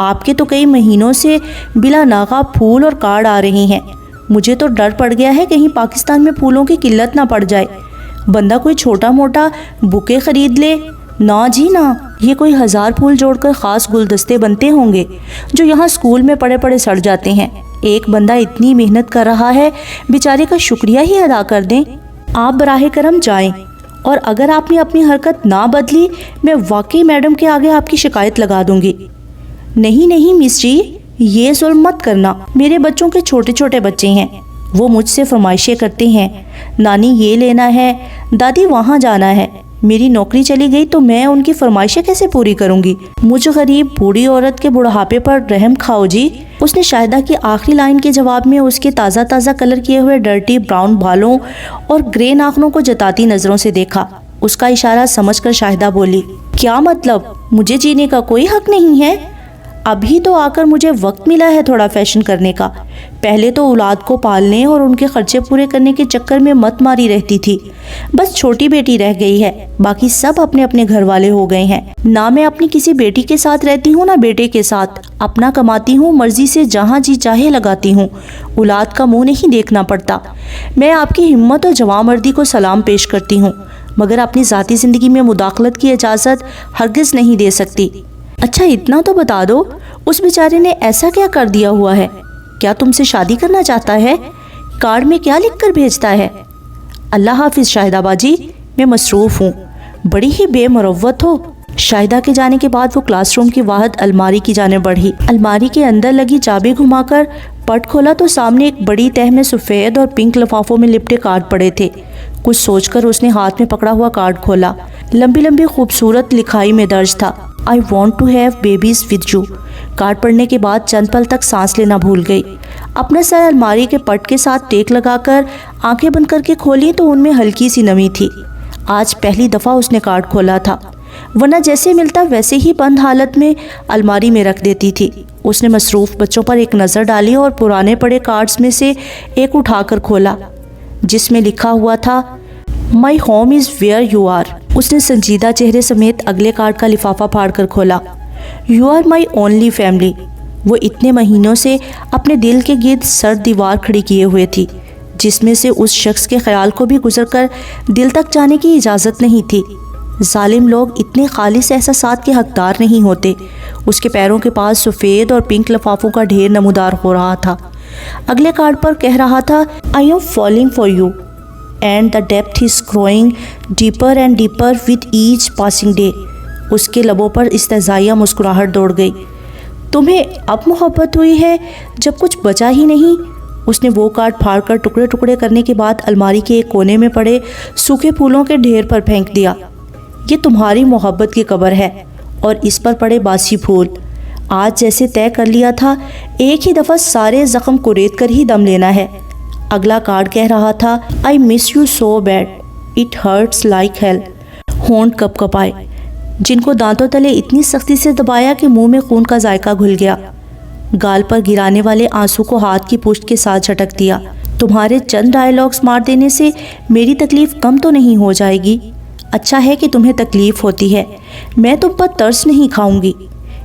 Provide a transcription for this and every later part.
آپ کے تو کئی مہینوں سے بلا ناغہ پھول اور کارڈ آ رہے ہیں۔ مجھے تو ڈر پڑ گیا ہے کہیں پاکستان میں پھولوں کی قلت نہ پڑ جائے، بندہ کوئی چھوٹا موٹا بوکے خرید لے۔ نا جی نا، یہ کوئی 1000 پھول جوڑ کر خاص گلدستے بنتے ہوں گے جو یہاں اسکول میں پڑے پڑے سڑ جاتے ہیں۔ ایک بندہ اتنی محنت کر رہا ہے، بیچارے کا شکریہ ہی ادا کر دیں۔ آپ براہ کرم جائیں، اور اگر آپ نے اپنی حرکت نہ بدلی میں واقعی میڈم کے آگے آپ کی شکایت لگا دوں گی۔ نہیں مس جی، یہ ظلم مت کرنا، میرے بچوں کے چھوٹے چھوٹے بچے ہیں، وہ مجھ سے فرمائشیں کرتے ہیں، نانی یہ لینا ہے، دادی وہاں جانا ہے۔ میری نوکری چلی گئی تو میں ان کی فرمائشیں کیسے پوری کروں گی؟ مجھ غریب بوڑھی عورت کے بڑھاپے پر رحم کھاؤ جی۔ اس نے شاہدہ کی آخری لائن کے جواب میں اس کے تازہ کلر کیے ہوئے ڈرٹی براؤن بالوں اور گرے ناخنوں کو جتاتی نظروں سے دیکھا۔ اس کا اشارہ سمجھ کر شاہدہ بولی، کیا مطلب؟ مجھے جینے کا کوئی حق نہیں ہے؟ ابھی تو آ کر مجھے وقت ملا ہے تھوڑا فیشن کرنے کا، پہلے تو اولاد کو پالنے اور ان کے خرچے پورے کرنے کے چکر میں مت ماری رہتی تھی۔ بس چھوٹی بیٹی رہ گئی ہے، باقی سب اپنے اپنے گھر والے ہو گئے ہیں۔ نہ میں اپنی کسی بیٹی کے ساتھ رہتی ہوں، نہ بیٹے کے ساتھ، اپنا کماتی ہوں، مرضی سے جہاں جی چاہے لگاتی ہوں، اولاد کا منہ نہیں دیکھنا پڑتا۔ میں آپ کی ہمت اور جواں مردی کو سلام پیش کرتی ہوں، مگر اپنی ذاتی زندگی میں مداخلت کی اجازت ہرگز نہیں دے سکتی۔ اچھا اتنا تو بتا دو، اس بیچارے نے ایسا کیا کر دیا ہوا ہے؟ کیا تم سے شادی کرنا چاہتا ہے؟ کارڈ میں کیا لکھ کر بھیجتا ہے؟ اللہ حافظ شاہدہ باجی، میں مصروف ہوں۔ بڑی ہی بے مروت ہو۔ شاہدہ کے جانے کے بعد وہ کلاس روم کی واحد الماری کی جانب بڑھی۔ الماری کے اندر لگی چابی گھما کر پٹ کھولا تو سامنے ایک بڑی تہ میں سفید اور پنک لفافوں میں لپٹے کارڈ پڑے تھے۔ کچھ سوچ کر اس نے ہاتھ میں پکڑا ہوا کارڈ کھولا۔ لمبی خوبصورت لکھائی میں درج تھا، I want to have babies with you۔ Card پڑھنے کے بعد چند پل تک سانس لینا بھول گئی۔ اپنا سر الماری کے پٹ کے ساتھ ٹیک لگا کر آنکھیں بند کر کے کھولی تو ان میں ہلکی سی نمی تھی۔ آج پہلی دفعہ اس نے کارڈ کھولا تھا، ورنہ جیسے ملتا ویسے ہی بند حالت میں الماری میں رکھ دیتی تھی۔ اس نے مصروف بچوں پر ایک نظر ڈالی اور پرانے پڑے کارڈز میں سے ایک اٹھا کر کھولا، جس میں لکھا ہوا تھا My home is where you are۔ اس نے سنجیدہ چہرے سمیت اگلے کارڈ کا لفافہ پھاڑ کر کھولا۔ You are my only family۔ وہ اتنے مہینوں سے اپنے دل کے گرد سرد دیوار کھڑی کیے ہوئے تھی، جس میں سے اس شخص کے خیال کو بھی گزر کر دل تک جانے کی اجازت نہیں تھی۔ ظالم لوگ اتنے خالص احساسات کے حقدار نہیں ہوتے۔ اس کے پیروں کے پاس سفید اور پنک لفافوں کا ڈھیر نمودار ہو رہا تھا۔ اگلے کارڈ پر کہہ رہا تھا I am falling for you and the depth is growing deeper and deeper with each passing day۔ اس کے لبوں پر استہزائیہ مسکراہٹ دوڑ گئی۔ تمہیں اب محبت ہوئی ہے جب کچھ بچا ہی نہیں۔ اس نے وہ کارڈ پھاڑ کر ٹکڑے ٹکڑے کرنے کے بعد الماری کے ایک کونے میں پڑے سوکھے پھولوں کے ڈھیر پر پھینک دیا۔ یہ تمہاری محبت کی قبر ہے، اور اس پر پڑے باسی پھول۔ آج جیسے طے کر لیا تھا، ایک ہی دفعہ سارے زخم کو ریت کر ہی دم لینا ہے۔ اگلا کارڈ کہہ رہا تھا I miss you so bad it hurts like hell۔ ہونٹ کپ کپائے، جن کو دانتوں تلے اتنی سختی سے دبایا کہ منہ میں خون کا ذائقہ گھل گیا۔ گال پر گرانے والے آنسو کو ہاتھ کی پشت کے ساتھ جھٹک دیا۔ تمہارے چند ڈائیلاگز مار دینے سے میری تکلیف کم تو نہیں ہو جائے گی؟ اچھا ہے کہ تمہیں تکلیف ہوتی ہے، میں تم پر ترس نہیں کھاؤں گی۔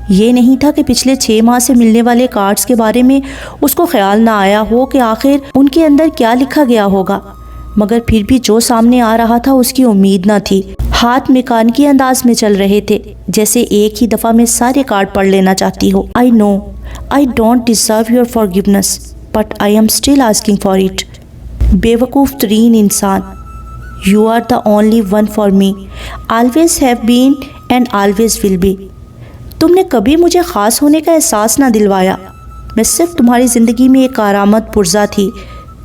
یہ نہیں تھا کہ پچھلے 6 ماہ سے ملنے والے کارڈز کے بارے میں اس کو خیال نہ آیا ہو کہ آخر ان کے اندر کیا لکھا گیا ہوگا، مگر پھر بھی جو سامنے آ رہا تھا اس کی امید نہ تھی۔ ہاتھ میکانیکی انداز میں چل رہے تھے، جیسے ایک ہی دفعہ میں سارے کارڈ پڑھ لینا چاہتی ہو۔ I know I don't deserve your forgiveness but I am still asking for it۔ بیوقوف ترین انسان، You are the only one for me، always have been and always will be۔ تم نے کبھی مجھے خاص ہونے کا احساس نہ دلوایا۔ میں صرف تمہاری زندگی میں ایک کارآمد پرزہ تھی،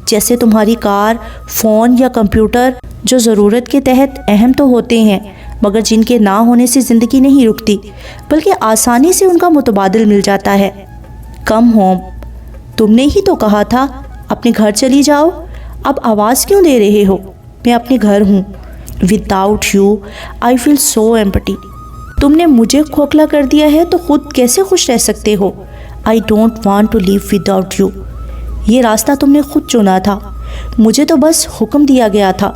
جیسے تمہاری کار، فون یا کمپیوٹر، جو ضرورت کے تحت اہم تو ہوتے ہیں، مگر جن کے نہ ہونے سے زندگی نہیں رکتی، بلکہ آسانی سے ان کا متبادل مل جاتا ہے۔ کم ہوم، تم نے ہی تو کہا تھا اپنے گھر چلی جاؤ، اب آواز کیوں دے رہے ہو؟ میں اپنے گھر ہوں۔ Without you I feel so empty۔ تم نے مجھے کھوکھلا کر دیا ہے تو خود کیسے خوش رہ سکتے ہو؟ I don't want to live without you۔ یہ راستہ تم نے خود چنا تھا، مجھے تو بس حکم دیا گیا تھا۔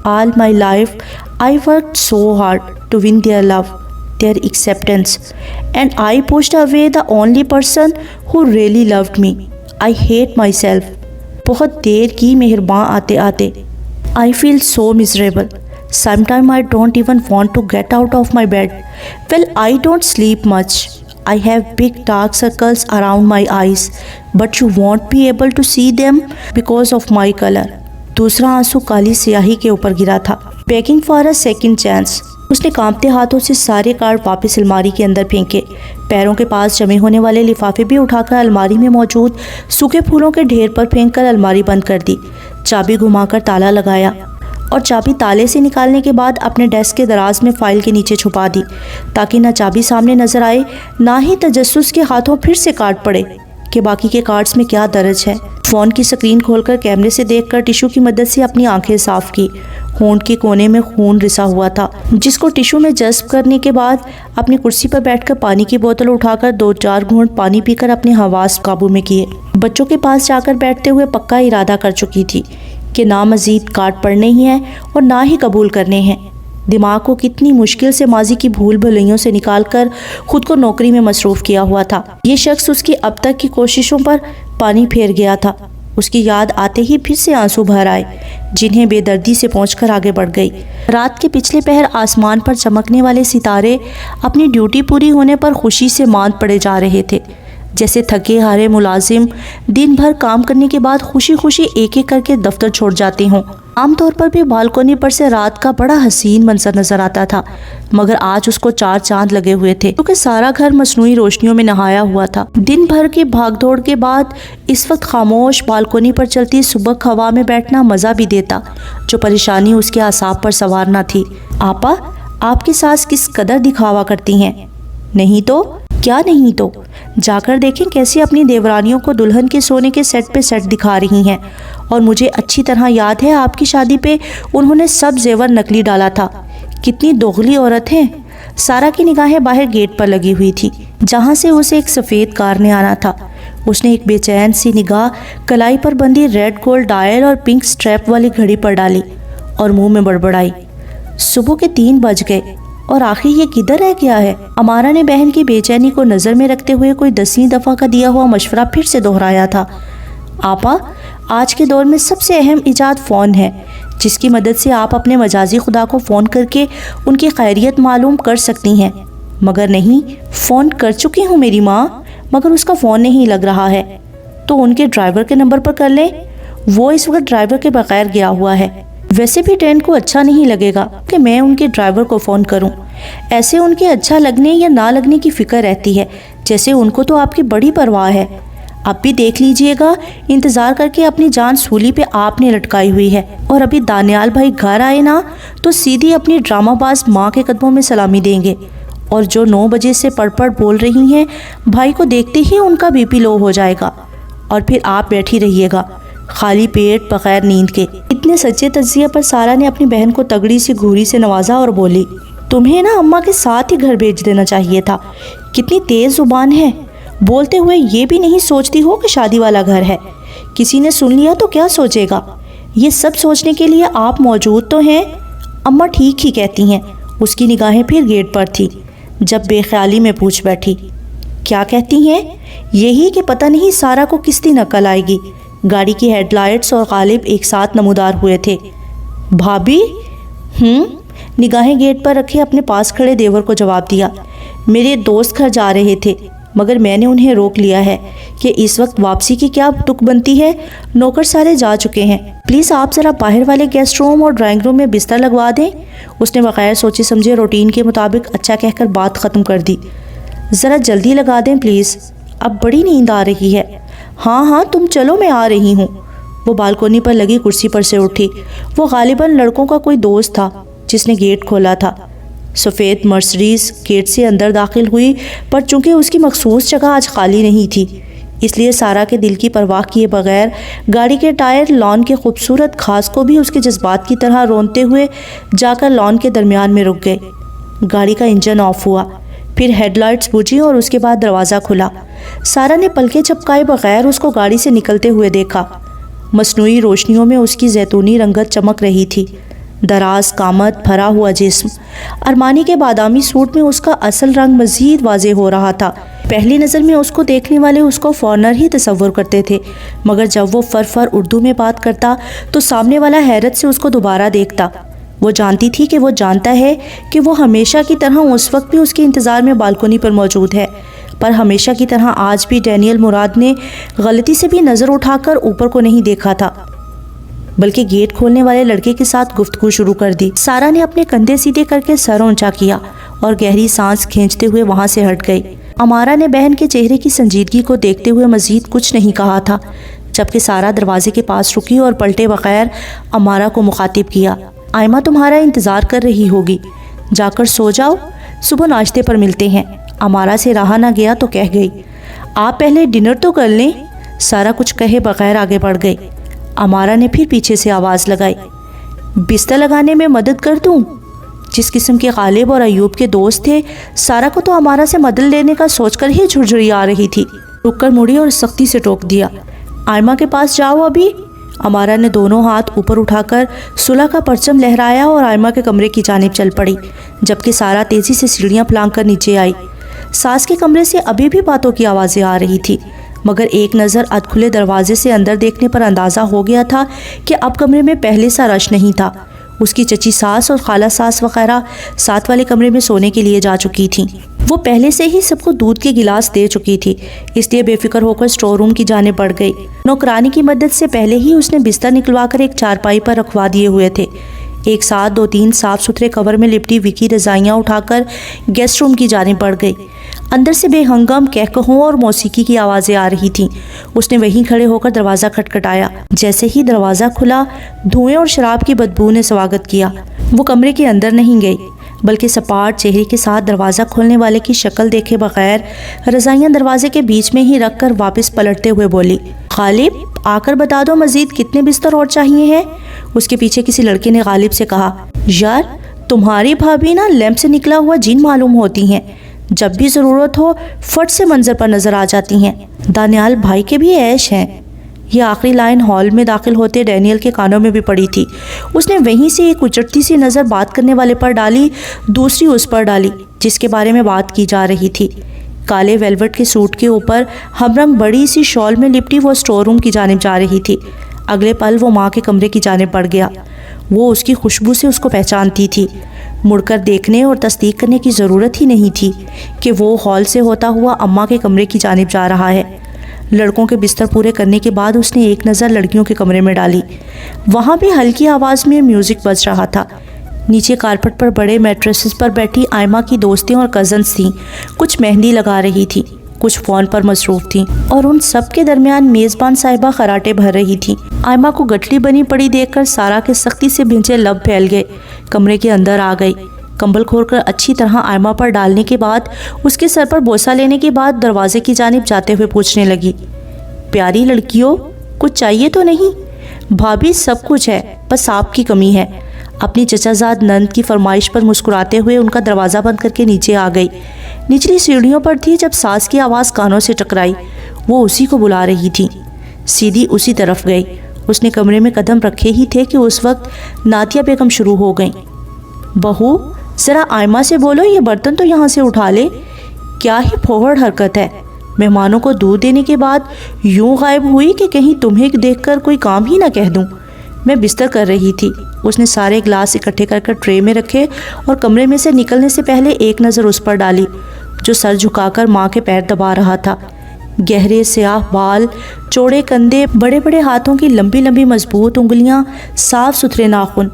All my life I worked so hard to win their love۔ their acceptance, and I pushed away the only person who really loved me. I hate myself. بہت دیر کی مہرباں آتے آتے. I feel so miserable. Sometimes I don't even want to get out of my bed. Well, I don't sleep much. I have big dark circles around my eyes, but you won't be able to see them because of my color. دوسرا آنسو کالی سیاہی کے اوپر گرا تھا. Begging for a second chance. اس نے کانپتے ہاتھوں سے سارے کارڈ واپس الماری کے اندر پھینکے. پیروں کے پاس جمع ہونے والے لفافے بھی اٹھا کر الماری میں موجود سوکھے پھولوں کے ڈھیر پر پھینک کر الماری بند کر دی. چابی گھما کر تالا لگایا اور چابی تالے سے نکالنے کے بعد اپنے ڈیسک کے دراز میں فائل کے نیچے چھپا دی تاکہ نہ چابی سامنے نظر آئے نہ ہی تجسس کے ہاتھوں پھر سے کاٹ پڑے کہ باقی کے کارڈز میں کیا درج ہے. فون کی سکرین کھول کر کیمرے سے دیکھ کر ٹیشو کی مدد سے اپنی آنکھیں صاف کی. ہونٹ کے کونے میں خون رسا ہوا تھا جس کو ٹیشو میں جذب کرنے کے بعد اپنی کرسی پر بیٹھ کر پانی کی بوتل اٹھا کر 2-4 گھونٹ پانی پی کر اپنے حواس قابو میں کیے. بچوں کے پاس جا کر بیٹھتے ہوئے پکا ارادہ کر چکی تھی کہ نہ مزید کارڈ پڑھنے ہی ہیں اور نہ ہی قبول کرنے ہیں. دماغ کو کتنی مشکل سے ماضی کی بھول بھلیوں سے نکال کر خود کو نوکری میں مصروف کیا ہوا تھا. یہ شخص اس کی اب تک کی کوششوں پر پانی پھیر گیا تھا. اس کی یاد آتے ہی پھر سے آنسو بھر آئے جنہیں بے دردی سے پہنچ کر آگے بڑھ گئی. رات کے پچھلے پہر آسمان پر چمکنے والے ستارے اپنی ڈیوٹی پوری ہونے پر خوشی سے ماند پڑے جا رہے تھے. جیسے تھکے ہارے ملازم دن بھر کام کرنے کے بعد خوشی خوشی ایک ایک کر کے دفتر چھوڑ جاتے ہوں. عام طور پر بھی بالکونی پر سے رات کا بڑا حسین منظر نظر آتا تھا مگر آج اس کو 4 چاند لگے ہوئے تھے کیونکہ سارا گھر مصنوعی روشنیوں میں نہایا ہوا تھا. دن بھر کی بھاگ دوڑ کے بعد اس وقت خاموش بالکونی پر چلتی صبح ہوا میں بیٹھنا مزہ بھی دیتا جو پریشانی اس کے اعصاب پر سوار نہ تھی. آپا، آپ کی ساس کس قدر دکھاوا کرتی ہیں. نہیں تو کیا نہیں تو جا کر دیکھیں کیسے اپنی دیورانیوں کو دلہن کے سونے کے سیٹ پہ سیٹ دکھا رہی ہیں. اور مجھے اچھی طرح یاد ہے آپ کی شادی پہ انہوں نے سب زیور نقلی ڈالا تھا. کتنی دوغلی عورت ہیں. سارا کی نگاہیں باہر گیٹ پر لگی ہوئی تھی جہاں سے اسے ایک سفید کار نے آنا تھا. اس نے ایک بے چین سی نگاہ کلائی پر بندھی ریڈ گولڈ ڈائل اور پنک سٹریپ والی گھڑی پر ڈالی اور منہ میں بڑبڑائی. صبح کے 3 بج گئے اور آخر یہ کدھر رہ گیا ہے. امارا نے بہن کی بے چینی کو نظر میں رکھتے ہوئے کوئی 10ویں دفعہ کا دیا ہوا مشورہ پھر سے دہرایا تھا. آپا، آج کے دور میں سب سے اہم ایجاد فون ہے جس کی مدد سے آپ اپنے مجازی خدا کو فون کر کے ان کی خیریت معلوم کر سکتی ہیں. مگر نہیں، فون کر چکی ہوں میری ماں مگر اس کا فون نہیں لگ رہا ہے. تو ان کے ڈرائیور کے نمبر پر کر لیں. وہ اس وقت ڈرائیور کے بغیر گیا ہوا ہے. ویسے بھی ٹرین کو اچھا نہیں لگے گا کہ میں ان کے ڈرائیور کو فون کروں. ایسے ان کے اچھا لگنے یا نہ لگنے کی فکر رہتی ہے جیسے ان کو تو آپ کی بڑی پرواہ ہے. اب بھی دیکھ لیجئے گا، انتظار کر کے اپنی جان سولی پہ آپ نے لٹکائی ہوئی ہے. اور ابھی دانیال بھائی گھر آئے نا تو سیدھی اپنی ڈرامہ باز ماں کے قدموں میں سلامی دیں گے. اور جو 9 بجے سے پڑ بول رہی ہیں بھائی کو دیکھتے ہی ان کا BP لو ہو جائے گا اور پھر آپ بیٹھی رہیے گا خالی پیٹ بغیر نیند کے. اتنے سچے تجزیے پر سارا نے اپنی بہن کو تگڑی سی گھوری سے نوازا اور بولی، تمہیں نا اماں کے ساتھ ہی گھر بھیج دینا چاہیے تھا. کتنی تیز زبان ہے. بولتے ہوئے یہ بھی نہیں سوچتی ہو کہ شادی والا گھر ہے. کسی نے سن لیا تو کیا سوچے گا. یہ سب سوچنے کے لیے آپ موجود تو ہیں. اماں ٹھیک ہی کہتی ہیں. اس کی نگاہیں پھر گیٹ پر تھی جب بے خیالی میں پوچھ بیٹھی، کیا کہتی ہیں؟ یہی کہ پتہ نہیں سارا کو کس دن عقل آئے گی. گاڑی کی ہیڈ لائٹس اور غالب ایک ساتھ نمودار ہوئے تھے. بھابی؟ نگاہیں گیٹ پر رکھے اپنے پاس کھڑے دیور کو جواب دیا، میرے دوست گھر جا رہے تھے مگر میں نے انہیں روک لیا ہے کہ اس وقت واپسی کی کیا تک بنتی ہے. نوکر سارے جا چکے ہیں. پلیز آپ ذرا باہر والے گیسٹ روم اور ڈرائنگ روم میں بستر لگوا دیں. اس نے بغیر سوچے سمجھے روٹین کے مطابق اچھا کہہ کر بات ختم کر دی. ذرا جلدی لگا دیں پلیز، اب بڑی نیند آ رہی ہے. ہاں تم چلو میں آ رہی ہوں. وہ بالکونی پر لگی کرسی پر سے اٹھی. وہ غالباً لڑکوں کا کوئی دوست تھا جس نے گیٹ کھولا تھا. سفید مرسڈیز گیٹ سے اندر داخل ہوئی پر چونکہ اس کی مخصوص جگہ آج خالی نہیں تھی اس لیے سارا کے دل کی پرواہ کیے بغیر گاڑی کے ٹائر لان کے خوبصورت گھاس کو بھی اس کے جذبات کی طرح رونتے ہوئے جا کر لان کے درمیان میں رک گئے. گاڑی کا انجن آف ہوا، پھر ہیڈ لائٹس بجھی اور اس کے بعد دروازہ کھلا. سارا نے پلکیں چپکائے بغیر اس کو گاڑی سے نکلتے ہوئے دیکھا. مصنوعی روشنیوں میں اس کی زیتونی رنگت چمک رہی تھی. دراز قامت، بھرا ہوا جسم، ارمانی کے بادامی سوٹ میں اس کا اصل رنگ مزید واضح ہو رہا تھا۔ پہلی نظر میں اس کو دیکھنے والے اس کو فارنر ہی تصور کرتے تھے، مگر جب وہ فر اردو میں بات کرتا تو سامنے والا حیرت سے اس کو دوبارہ دیکھتا۔ وہ جانتی تھی کہ وہ جانتا ہے کہ وہ ہمیشہ کی طرح اس وقت بھی اس کے انتظار میں بالکونی پر موجود ہے، پر ہمیشہ کی طرح آج بھی ڈینیل مراد نے غلطی سے بھی نظر اٹھا کر اوپر کو نہیں دیکھا تھا، بلکہ گیٹ کھولنے والے لڑکے کے ساتھ گفتگو شروع کر دی۔ سارا نے اپنے کندھے سیدھے کر کے سر اونچا کیا اور گہری سانس کھینچتے ہوئے وہاں سے ہٹ گئی۔ امارا نے بہن کے چہرے کی سنجیدگی کو دیکھتے ہوئے مزید کچھ نہیں کہا تھا، جبکہ سارا دروازے کے پاس رکی اور پلٹے بغیر امارا کو مخاطب کیا۔ آئمہ تمہارا انتظار کر رہی ہوگی، جا کر سو جاؤ، صبح ناشتے پر ملتے ہیں۔ امارا سے رہا نہ گیا تو کہہ گئی، آپ پہلے ڈنر تو کر لیں۔ سارا کچھ کہے بغیر آگے بڑھ گئی۔ امارا نے پھر پیچھے سے آواز لگائی، بستر لگانے میں مدد کر دوں؟ جس قسم کے غالب اور ایوب کے دوست تھے، سارا کو تو امارا سے مدد لینے کا سوچ کر ہی جھرجھری آ رہی تھی۔ رک کر مڑی اور سختی سے ٹوک دیا، آئمہ کے پاس جاؤ ابھی۔ امارا نے دونوں ہاتھ اوپر اٹھا کر صلح کا پرچم لہرایا اور آئمہ کے کمرے کی جانب چل پڑی، جبکہ سارا تیزی سے سیڑھیاں پھلانگ کر نیچے آئی۔ ساس کے کمرے سے ابھی بھی باتوں کی آوازیں آ رہی تھی، مگر ایک نظر ادھ کھلے دروازے سے اندر دیکھنے پر اندازہ ہو گیا تھا کہ اب کمرے میں پہلے سا رش نہیں تھا۔ اس کی چچی ساس اور خالہ ساس وغیرہ ساتھ والے کمرے میں سونے کے لیے جا چکی تھیں۔ وہ پہلے سے ہی سب کو دودھ کے گلاس دے چکی تھی، اس لیے بے فکر ہو کر سٹور روم کی جانب بڑھ گئی۔ نوکرانی کی مدد سے پہلے ہی اس نے بستر نکلوا کر ایک چارپائی پر رکھوا دیے ہوئے تھے۔ ایک ساتھ 2-3 صاف ستھرے کور میں لپٹی وکی رضائیاں اٹھا کر گیسٹ روم کی جانب بڑھ گئی۔ اندر سے بے ہنگم کہکہوں اور موسیقی کی آوازیں آ رہی تھیں۔ اس نے وہیں کھڑے ہو کر دروازہ کھٹکھٹایا۔ جیسے ہی دروازہ کھلا، دھوئیں اور شراب کی بدبو نے سواگت کیا۔ وہ کمرے کے اندر نہیں گئی، بلکہ سپاٹ چہرے کے ساتھ دروازہ کھولنے والے کی شکل دیکھے بغیر رضائیاں دروازے کے بیچ میں ہی رکھ کر واپس پلٹتے ہوئے بولی، غالب آ کر بتا دو مزید کتنے بستر اور چاہیے ہیں؟ اس کے پیچھے کسی لڑکے نے غالب سے کہا، یار تمہاری بھابھی نا لیمپ سے نکلا ہوا جن معلوم ہوتی ہیں، جب بھی ضرورت ہو فٹ سے منظر پر نظر آ جاتی ہیں۔ دانیال بھائی کے بھی عیش ہیں۔ یہ آخری لائن ہال میں داخل ہوتے ڈینیل کے کانوں میں بھی پڑی تھی۔ اس نے وہیں سے ایک اچٹتی سی نظر بات کرنے والے پر ڈالی، دوسری اس پر ڈالی جس کے بارے میں بات کی جا رہی تھی۔ کالے ویلوٹ کے سوٹ کے اوپر ہم رنگ بڑی سی شال میں لپٹی وہ سٹور روم کی جانب جا رہی تھی۔ اگلے پل وہ ماں کے کمرے کی جانب بڑھ گیا۔ وہ اس کی خوشبو سے اس کو پہچانتی تھی۔ مڑ کر دیکھنے اور تصدیق کرنے کی ضرورت ہی نہیں تھی کہ وہ ہال سے ہوتا ہوا اماں کے کمرے کی جانب جا رہا ہے۔ لڑکوں کے بستر پورے کرنے کے بعد اس نے ایک نظر لڑکیوں کے کمرے میں ڈالی۔ وہاں بھی ہلکی آواز میں میوزک بج رہا تھا۔ نیچے کارپٹ پر بڑے میٹریسز پر بیٹھی آئمہ کی دوستیں اور کزنز تھیں۔ کچھ مہندی لگا رہی تھی، کچھ فون پر مصروف تھیں، اور ان سب کے درمیان میزبان صاحبہ خراٹے بھر رہی تھیں۔ آئمہ کو گٹلی بنی پڑی دیکھ کر سارا کے سختی سے بھنجے لب پھیل گئے۔ کمرے کے اندر آ گئی، کمبل کھول کر اچھی طرح آئمہ پر ڈالنے کے بعد اس کے سر پر بوسہ لینے کے بعد دروازے کی جانب جاتے ہوئے پوچھنے لگی، پیاری لڑکیوں کچھ چاہیے تو نہیں؟ بھابھی سب کچھ ہے، بس آپ کی کمی ہے۔ اپنی چچا زاد نند کی فرمائش پر مسکراتے ہوئے ان کا دروازہ بند کر کے نیچے آ گئی۔ نچلی سیڑھیوں پر تھی جب ساس کی آواز کانوں سے ٹکرائی۔ وہ اسی کو بلا رہی تھی۔ سیدھی اسی طرف گئی۔ اس نے کمرے میں قدم رکھے ہی تھے کہ اس وقت ناتیہ بیگم شروع ہو گئیں، بہو ذرا آئمہ سے بولو یہ برتن تو یہاں سے اٹھا لے۔ کیا ہی پھوہڑ حرکت ہے، مہمانوں کو دودھ دینے کے بعد یوں غائب ہوئی کہ کہیں تمہیں دیکھ کر کوئی کام ہی نہ کہہ دوں۔ میں بستر کر رہی تھی۔ اس نے سارے گلاس اکٹھے کر کر ٹرے میں رکھے اور کمرے میں سے نکلنے سے پہلے ایک نظر اس پر ڈالی جو سر جھکا کر ماں کے پیر دبا رہا تھا۔ گہرے سیاہ بال، چوڑے کندھے، بڑے بڑے ہاتھوں کی لمبی لمبی مضبوط انگلیاں، صاف ستھرے ناخن۔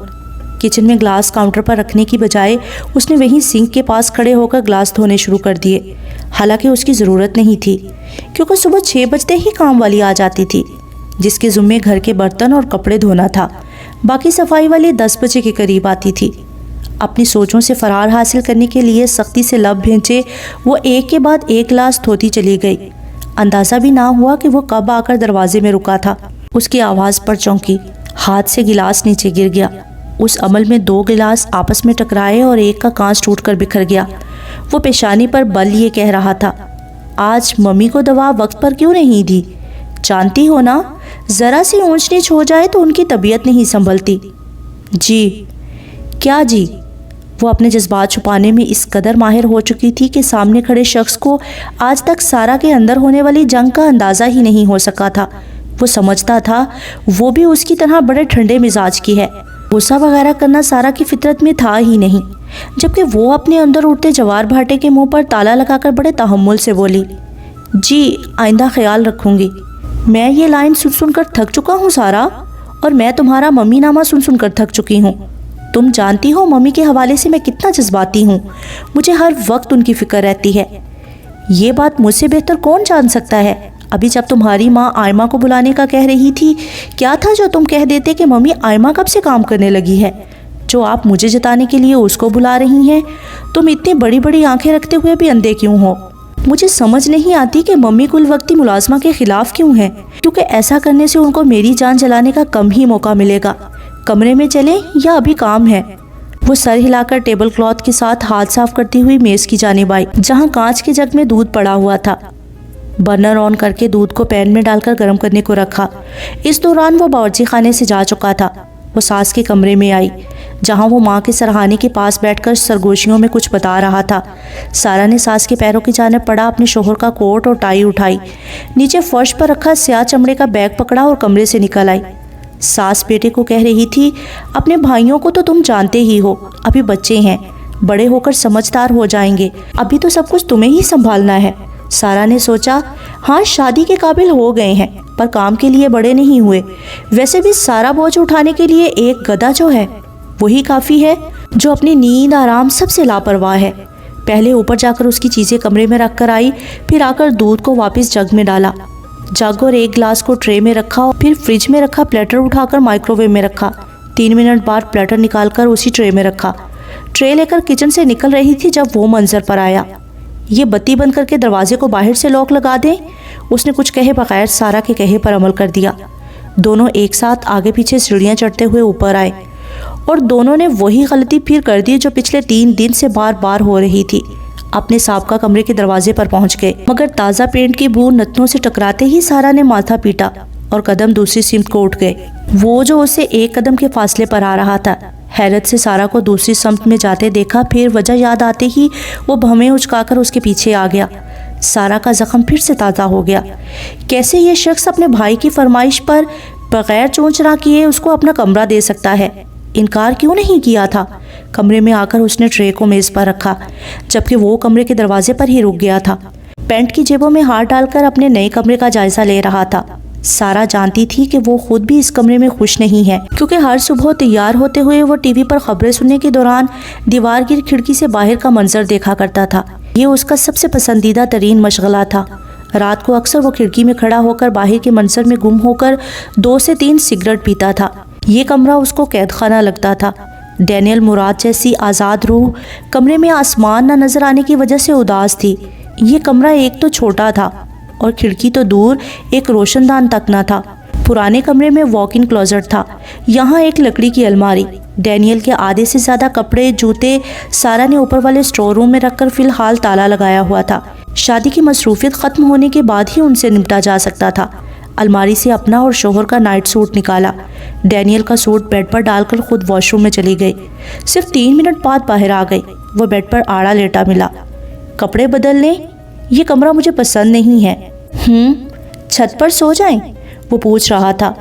کچن میں گلاس کاؤنٹر پر رکھنے کی بجائے اس نے وہیں سنک کے پاس کھڑے ہو کر گلاس دھونے شروع کر دیے، حالانکہ اس کی ضرورت نہیں تھی کیونکہ صبح 6 بجتے ہی کام والی آ جاتی تھی جس کے ذمے گھر کے برتن اور کپڑے دھونا تھا۔ باقی صفائی والی 10 بجے کے قریب آتی تھی۔ اپنی سوچوں سے فرار حاصل کرنے کے لیے سختی سے لب بھینچے وہ ایک کے بعد ایک گلاس دھوتی چلی گئی۔ اندازہ بھی نہ ہوا کہ وہ کب آ کر دروازے میں رکا تھا۔ اس کی آواز پر چونکی، ہاتھ سے گلاس نیچے گر گیا۔ اس عمل میں 2 گلاس آپس میں ٹکرائے اور ایک کا کانچ ٹوٹ کر بکھر گیا۔ وہ پیشانی پر بل یہ کہہ رہا تھا، آج ممی کو دوا وقت پر کیوں نہیں دی؟ جانتی ہو نا، ذرا سی اونچ نیچ ہو جائے تو ان کی طبیعت نہیں سنبھلتی۔ جی، کیا جی؟ وہ اپنے جذبات چھپانے میں اس قدر ماہر ہو چکی تھی کہ سامنے کھڑے شخص کو آج تک سارا کے اندر ہونے والی جنگ کا اندازہ ہی نہیں ہو سکا تھا۔ وہ سمجھتا تھا وہ بھی اس کی طرح بڑے ٹھنڈے مزاج کی ہے۔ غصہ وغیرہ کرنا سارا کی فطرت میں تھا ہی نہیں، جبکہ وہ اپنے اندر اٹھتے جوار بھاٹے کے منہ پر تالا لگا کر بڑے تحمل سے بولی، جی آئندہ خیال رکھوں گی۔ میں یہ لائن سن سن کر تھک چکا ہوں سارا، اور میں تمہارا ممی نامہ سن سن کر تھک چکی ہوں۔ تم جانتی ہو ممی کے حوالے سے میں کتنا جذباتی ہوں، مجھے ہر وقت ان کی فکر رہتی ہے۔ یہ بات مجھ سے بہتر کون جان سکتا ہے؟ ابھی جب تمہاری ماں آئمہ کو بلانے کا کہہ رہی تھی، کیا تھا جو تم کہہ دیتے کہ ممی آئمہ کب سے کام کرنے لگی ہے، جو آپ مجھے جتانے کے لیے اس کو بلا رہی ہیں؟ تم اتنی بڑی بڑی آنکھیں رکھتے ہوئے بھی اندھے کیوں ہو؟ مجھے سمجھ نہیں آتی کہ ممی کل وقتی ملازمہ کے خلاف کیوں ہیں، کیونکہ ایسا کرنے سے ان کو میری جان جلانے کا کم ہی موقع ملے گا۔ کمرے میں چلیں یا ابھی کام ہے؟ وہ سر ہلا کر ٹیبل کلاتھ کے ساتھ ہاتھ صاف کرتی ہوئی میز کی جانب آئی، جہاں کانچ کے جگ میں دودھ پڑا ہوا تھا۔ برنر آن کر کے دودھ کو پین میں ڈال کر گرم کرنے کو رکھا۔ اس دوران وہ باورچی خانے سے جا چکا تھا۔ وہ ساس کے کمرے میں آئی، جہاں وہ ماں کے سرہانے کے پاس بیٹھ کر سرگوشیوں میں کچھ بتا رہا تھا۔ سارا نے ساس کے پیروں کی جانب پڑا اپنے شوہر کا کوٹ اور ٹائی اٹھائی، نیچے فرش پر رکھا سیاہ چمڑے کا بیگ پکڑا اور کمرے سے نکل آئی۔ ساس بیٹے کو کہہ رہی تھی، اپنے بھائیوں کو تو تم جانتے ہی ہو، ابھی بچے ہیں، بڑے ہو کر سمجھدار ہو جائیں گے، ابھی تو سب کچھ تمہیں ہی سنبھالنا ہے۔ سارا نے سوچا، ہاں شادی کے قابل ہو گئے ہیں، پر کام کے لیے بڑے نہیں ہوئے۔ ویسے بھی سارا بوجھ اٹھانے کے لیے ایک گدھا جو ہے وہی کافی ہے، جو اپنی نیند آرام سب سے لاپرواہ ہے۔ پہلے اوپر جا کر اس کی چیزیں کمرے میں رکھ کر آئی، پھر آ کر دودھ کو واپس جگ میں ڈالا، جگ اور ایک گلاس کو ٹرے میں رکھا، پھر فریج میں رکھا پلیٹر اٹھا کر مائکرو ویو میں رکھا۔ 3 منٹ بعد پلیٹر نکال کر اسی ٹرے میں رکھا۔ ٹرے لے کر کچن سے نکل رہی تھی جب وہ منظر پر آیا۔ یہ بتی بند کر کے دروازے کو باہر سے لاک لگا دیں۔ اس نے کچھ کہے بغیر سارا کے کہے پر عمل کر دیا۔ دونوں ایک ساتھ آگے پیچھے سیڑھیاں چڑھتے ہوئے اوپر آئے، اور دونوں نے وہی غلطی پھر کر دی جو پچھلے 3 دن سے بار بار ہو رہی تھی۔ اپنے سابقہ کمرے کے دروازے پر پہنچ گئے، مگر تازہ پینٹ کی بو نتنوں سے ٹکراتے ہی سارا نے ماتھا پیٹا اور قدم دوسری سمت کو اٹھ گئے۔ وہ جو اسے 1 قدم کے فاصلے پر آ رہا تھا، حیرت سے سارا کو دوسری سمت میں جاتے دیکھا، پھر وجہ یاد آتے ہی وہ بھویں اچکا کر اس کے پیچھے آ گیا۔ سارا کا زخم پھر سے تازہ ہو گیا۔ کیسے یہ شخص اپنے بھائی کی فرمائش پر بغیر چونچ رہا کیے اس کو اپنا کمرہ دے سکتا ہے؟ انکار کیوں نہیں کیا تھا؟ کمرے میں آ کر اس نے ٹرے کو میز پر رکھا، جبکہ وہ کمرے کے دروازے پر ہی رک گیا تھا۔ پینٹ کی جیبوں میں ہاتھ ڈال کر اپنے نئے کمرے کا جائزہ لے رہا تھا۔ سارا جانتی تھی کہ وہ خود بھی اس کمرے میں خوش نہیں ہے، کیونکہ ہر صبح تیار ہوتے ہوئے وہ ٹی وی پر خبریں سننے کے دوران دیوار گیر کھڑکی سے باہر کا منظر دیکھا کرتا تھا۔ یہ اس کا سب سے پسندیدہ ترین مشغلہ تھا۔ رات کو اکثر وہ کھڑکی میں کھڑا ہو کر باہر کے منظر میں گم ہو کر 2 سے 3 سگریٹ پیتا تھا۔ یہ کمرہ اس کو قید خانہ لگتا تھا۔ ڈینیل مراد جیسی آزاد روح کمرے میں آسمان نہ نظر آنے کی وجہ سے اداس تھی۔ یہ کمرہ ایک تو چھوٹا تھا اور کھڑکی تو دور ایک روشن دان تک نہ تھا۔ پرانے کمرے میں واک ان کلوزٹ تھا، یہاں ایک لکڑی کی الماری، ڈینیل کے آدھے سے زیادہ کپڑے جوتے سارا نے اوپر والے اسٹور روم میں رکھ کر فی الحال تالا لگایا ہوا تھا۔ شادی کی مصروفیت ختم ہونے کے بعد ہی ان سے نمٹا جا سکتا تھا۔ الماری سے اپنا اور شوہر کا نائٹ سوٹ نکالا، ڈینیل کا سوٹ بیڈ پر ڈال کر خود واش روم میں چلی گئی۔ صرف 3 منٹ بعد باہر آ گئی۔ وہ بیڈ پر آڑا لیٹا ملا۔ کپڑے بدل لیں؟ یہ کمرہ مجھے پسند نہیں ہے۔ چھت پر سو جائیں؟ وہ پوچھ رہا تھا۔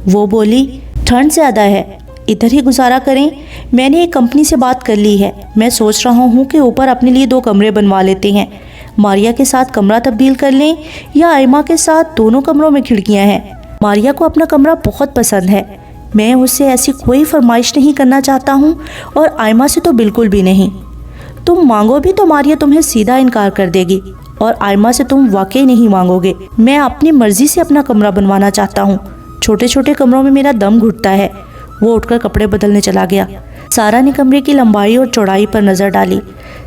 وہ بولی، ٹھنڈ زیادہ ہے، ادھر ہی گزارا کریں۔ میں نے ایک کمپنی سے بات کر لی ہے، میں سوچ رہا ہوں کہ اوپر اپنے لیے 2 کمرے بنوا لیتے ہیں۔ ماریا کے ساتھ کمرہ تبدیل کر لیں یا آئمہ کے ساتھ، دونوں کمروں میں کھڑکیاں ہیں۔ ماریا کو اپنا کمرہ بہت پسند ہے، میں اس سے ایسی کوئی فرمائش نہیں کرنا چاہتا ہوں، اور آئمہ سے تو بالکل بھی نہیں۔ تم مانگو بھی تو ماریا تمہیں سیدھا انکار کر دے گی، اور آئمہ سے تم واقعی نہیں مانگو گے۔ میں اپنی مرضی سے اپنا کمرہ بنوانا چاہتا ہوں، چھوٹے چھوٹے کمروں میں میرا دم گھٹتا ہے۔ وہ اٹھ کر کپڑے بدلنے چلا گیا۔ سارا نے کمرے کی لمبائی اور چوڑائی پر نظر ڈالی۔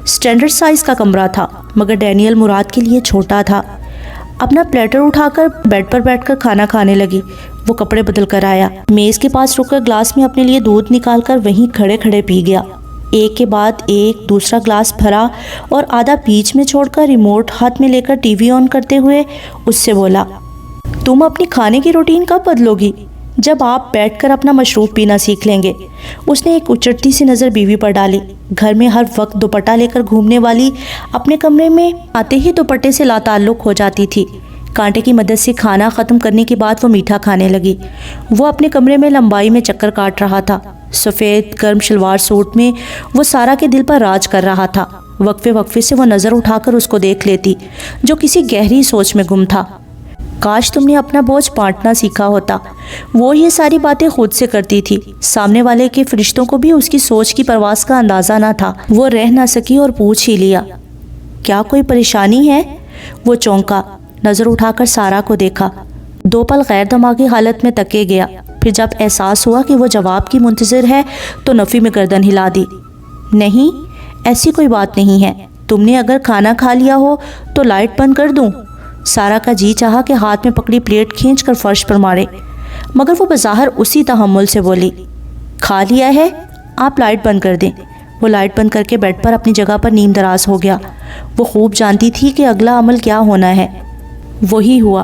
سٹینڈرڈ سائز کا کمرہ تھا، مگر ڈینیل مراد کے لیے چھوٹا تھا۔ اپنا پلیٹر اٹھا کر بیڈ پر بیٹھ کر کھانا کھانے لگی۔ وہ کپڑے بدل کر آیا، میز کے پاس رک کر گلاس میں اپنے لیے دودھ نکال کر وہیں کھڑے کھڑے پی گیا۔ ایک کے بعد ایک دوسرا گلاس بھرا اور آدھا بیچ میں چھوڑ کر ریموٹ ہاتھ میں لے کر ٹی وی آن کرتے ہوئے اس سے بولا، تم اپنی کھانے کی روٹین کب بدلو گی؟ جب آپ بیٹھ کر اپنا مشروب پینا سیکھ لیں گے۔ اس نے ایک اچٹتی سی نظر بیوی پر ڈالی۔ گھر میں ہر وقت دوپٹہ لے کر گھومنے والی اپنے کمرے میں آتے ہی دوپٹے سے لا تعلق ہو جاتی تھی۔ کانٹے کی مدد سے کھانا ختم کرنے کے بعد وہ میٹھا کھانے لگی۔ وہ اپنے کمرے میں لمبائی میں چکر کاٹ رہا تھا۔ سفید گرم شلوار سوٹ میں وہ سارا کے دل پر راج کر رہا تھا۔ وقفے وقفے سے وہ نظر اٹھا کر اس کو دیکھ لیتی جو کسی گہری سوچ میں گم تھا۔ کاش تم نے اپنا بوجھ بانٹنا سیکھا ہوتا۔ وہ یہ ساری باتیں خود سے کرتی تھی۔ سامنے والے کے فرشتوں کو بھی اس کی سوچ کی پرواز کا اندازہ نہ تھا۔ وہ رہ نہ سکی اور پوچھ ہی لیا، کیا کوئی پریشانی ہے؟ وہ چونکا، نظر اٹھا کر سارا کو دیکھا۔ 2 پل غیر دماغی حالت میں تکے گیا۔ پھر جب احساس ہوا کہ وہ جواب کی منتظر ہے تو نفی میں گردن ہلا دی۔ نہیں، ایسی کوئی بات نہیں ہے۔ تم نے اگر کھانا کھا لیا ہو تو لائٹ بند کر دوں؟ سارا کا جی چاہا کہ ہاتھ میں پکڑی پلیٹ کھینچ کر فرش پر مارے، مگر وہ بظاہر اسی تحمل سے بولی، کھا لیا ہے، آپ لائٹ بند کر دیں۔ وہ لائٹ بند کر کے بیڈ پر اپنی جگہ پر نیم دراز ہو گیا۔ وہ خوب جانتی تھی کہ اگلا عمل کیا ہونا ہے۔ وہی ہوا۔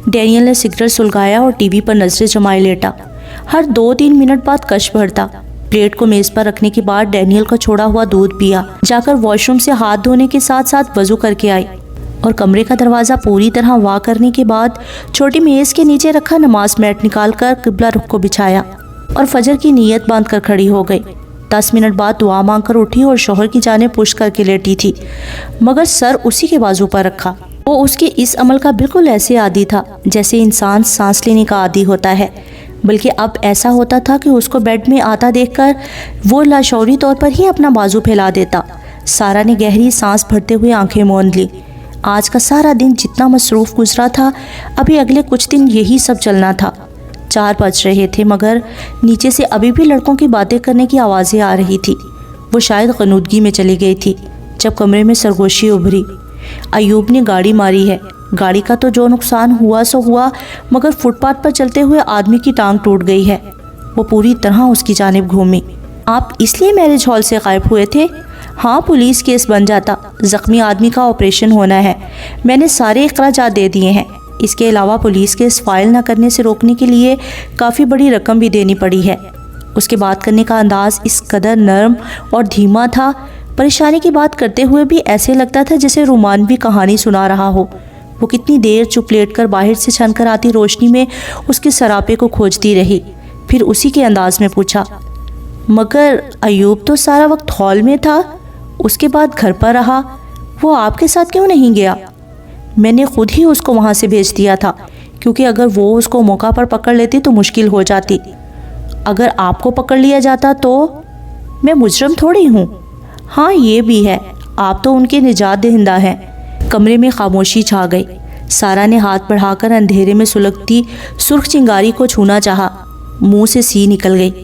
ڈینیل نے سگریٹ سلگایا اور ٹی وی پر نظریں جمائے لیٹا۔ ہر 2-3 منٹ بعد کش بھرتا۔ پلیٹ کو میز پر رکھنے کے بعد ڈینیل کا چھوڑا ہوا دودھ پیا، جا کر واش روم سے ہاتھ دھونے کے ساتھ ساتھ وضو کر کے آئی اور کمرے کا دروازہ پوری طرح وا کرنے کے بعد چھوٹی میز کے نیچے رکھا نماز میٹ نکال کر قبلہ رخ کو بچھایا اور فجر کی نیت باندھ کر کھڑی ہو گئی۔ 10 منٹ بعد دعا مانگ کر اٹھی اور شوہر کی جانب پشت کر کے لیٹی تھی، مگر سر اسی کے بازو پر رکھا۔ وہ اس کے اس عمل کا بالکل ایسے عادی تھا جیسے انسان سانس لینے کا عادی ہوتا ہے، بلکہ اب ایسا ہوتا تھا کہ اس کو بیڈ میں آتا دیکھ کر وہ لاشعوری طور پر ہی اپنا بازو پھیلا دیتا۔ سارا نے گہری سانس بھرتے ہوئے آنکھیں موند لی۔ آج کا سارا دن جتنا مصروف گزرا تھا، ابھی اگلے کچھ دن یہی سب چلنا تھا۔ 4 بج رہے تھے مگر نیچے سے ابھی بھی لڑکوں کی باتیں کرنے کی آوازیں آ رہی تھی۔ وہ شاید غنودگی میں چلی گئی تھی جب کمرے میں سرگوشی ابھری۔ ایوب نے گاڑی ماری ہے۔ گاڑی کا تو جو نقصان ہوا سو ہوا، مگر فٹ پاتھ پر چلتے ہوئے آدمی کی ٹانگ ٹوٹ گئی ہے۔ وہ پوری طرح اس کی جانب گھومی۔ آپ اس لیے میرج ہال سے غائب ہوئے تھے؟ ہاں، پولیس کیس بن جاتا۔ زخمی آدمی کا آپریشن ہونا ہے۔ میں نے سارے اخراجات دے دیے ہیں۔ اس کے علاوہ پولیس کیس فائل نہ کرنے سے روکنے کے لیے کافی بڑی رقم بھی دینی پڑی ہے۔ اس کے بات کرنے کا انداز اس قدر نرم اور دھیما تھا، پریشانی کی بات کرتے ہوئے بھی ایسے لگتا تھا جیسے رومانوی کہانی سنا رہا ہو۔ وہ کتنی دیر چپ لیٹ کر باہر سے چھن کر آتی روشنی میں اس کے سراپے کو کھوجتی رہی، پھر اسی کے انداز میں پوچھا، مگر ایوب تو سارا وقت ہال میں تھا، اس کے بعد گھر پر رہا، وہ آپ کے ساتھ کیوں نہیں گیا؟ میں نے خود ہی اس کو وہاں سے بھیج دیا تھا، کیونکہ اگر وہ اس کو موقع پر پکڑ لیتی تو مشکل ہو جاتی۔ اگر آپ کو پکڑ لیا جاتا تو؟ میں مجرم تھوڑی ہوں۔ ہاں یہ بھی ہے، آپ تو ان کے نجات دہندہ ہیں۔ کمرے میں خاموشی چھا گئی۔ سارا نے ہاتھ بڑھا کر اندھیرے میں سلگتی سرخ چنگاری کو چھونا چاہا، منہ سے سی نکل گئی۔